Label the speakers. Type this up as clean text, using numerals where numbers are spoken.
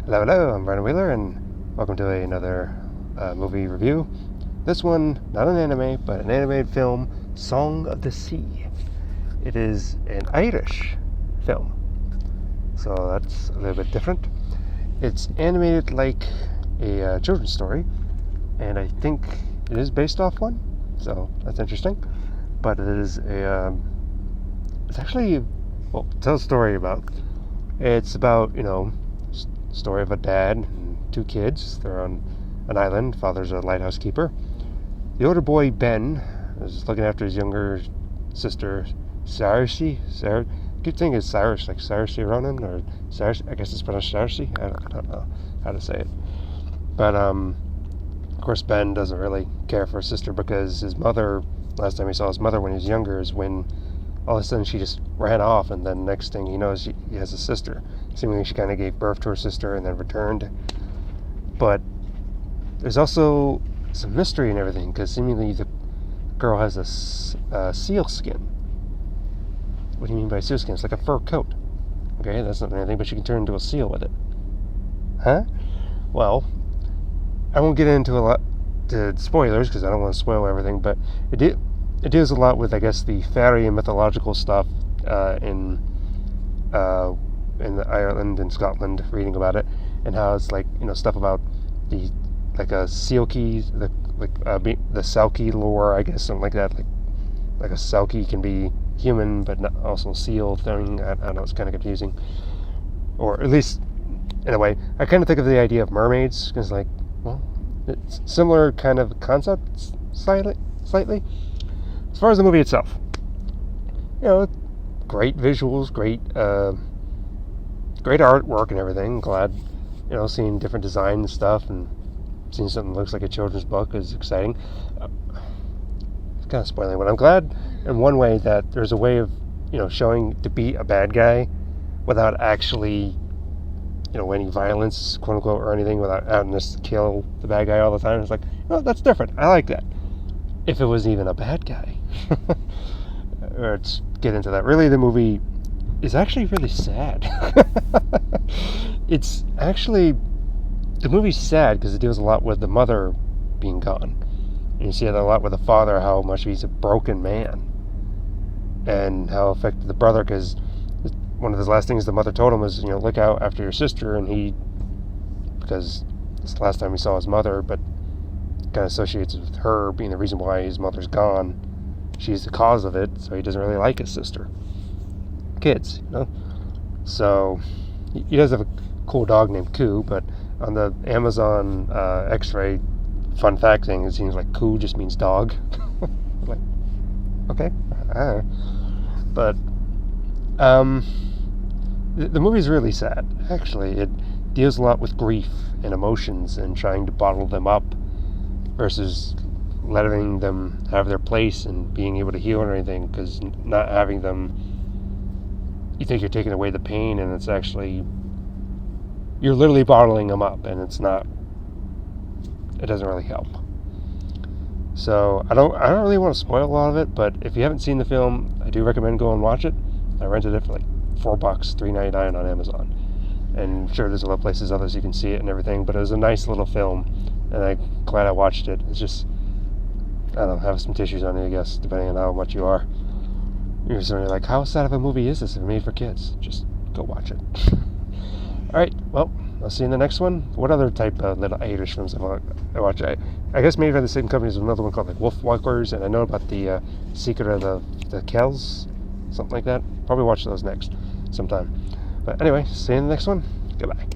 Speaker 1: Hello, hello, I'm Brandon Wheeler, and welcome to another movie review. This one, not an anime, but an animated film, Song of the Sea. It is an Irish film, so that's a little bit different. It's animated like a children's story, and I think it is based off one, so that's interesting. But it is it's actually, well, tell a story about. It's about, story of a dad and two kids. They're on an island. Father's a lighthouse keeper. The older boy, Ben, is looking after his younger sister, Saoirse. I keep thinking it's Cyrus, like Saoirse Ronan, or Cyrus. I guess it's pronounced Saoirse. I don't know how to say it. But, of course, Ben doesn't really care for his sister because his mother, last time he saw his mother when he was younger, is when all of a sudden she just ran off, and then next thing he knows, he has a sister. Seemingly she kind of gave birth to her sister and then returned. But there's also some mystery and everything, because seemingly the girl has a seal skin. What do you mean by seal skin? It's like a fur coat. Okay, that's not anything, but she can turn into a seal with it. Huh? Well, I won't get into a lot to spoilers, because I don't want to spoil everything, but it deals a lot with, I guess, the fairy and mythological stuff in Ireland and Scotland, reading about it, and how it's like, stuff about the, like a Selkie, the Selkie lore, I guess, something like that. Like a Selkie can be human, but not also seal thing. I don't know, it's kind of confusing. Or at least, in a way, I kind of think of the idea of mermaids, because, like, well, it's similar kind of concept, slightly. As far as the movie itself, great visuals, great artwork and everything. Glad, seeing different design and stuff, and seeing something that looks like a children's book is exciting. It's kind of spoiling, but I'm glad in one way that there's a way of, showing to be a bad guy without actually, any violence, quote unquote, or anything, without having to kill the bad guy all the time. It's like, that's different. I like that. If it was even a bad guy. Let's get into that. Really, the movie is actually really sad. The movie's sad because it deals a lot with the mother being gone. And you see it a lot with the father, how much he's a broken man. And how affected the brother, because one of the last things the mother told him was, look out after your sister, and because it's the last time he saw his mother, but kind of associates with her being the reason why his mother's gone. She's the cause of it, so he doesn't really like his sister. Kids, So, he does have a cool dog named Koo, but on the Amazon X-ray fun fact thing, it seems like Koo just means dog. Like, okay. But, the movie's really sad, actually. It deals a lot with grief and emotions and trying to bottle them up versus letting them have their place and being able to heal or anything, because not having them, you think you're taking away the pain, and it's actually, you're literally bottling them up, and it doesn't really help. So I don't really want to spoil a lot of it, but if you haven't seen the film, I do recommend go and watch it. I rented it for like $4, $3.99 on Amazon, and sure, there's a lot of places others you can see it and everything, but it was a nice little film, and I'm glad I watched it. It's just, I don't know, have some tissues on you, I guess, depending on how much you are. You're sort of like, how sad of a movie is this? It's made for kids. Just go watch it. Alright, well, I'll see you in the next one. What other type of little Irish films I watch? I guess made by the same company as another one called like Wolfwalkers, and I know about the Secret of the Kells, something like that. Probably watch those next sometime. But anyway, see you in the next one. Goodbye.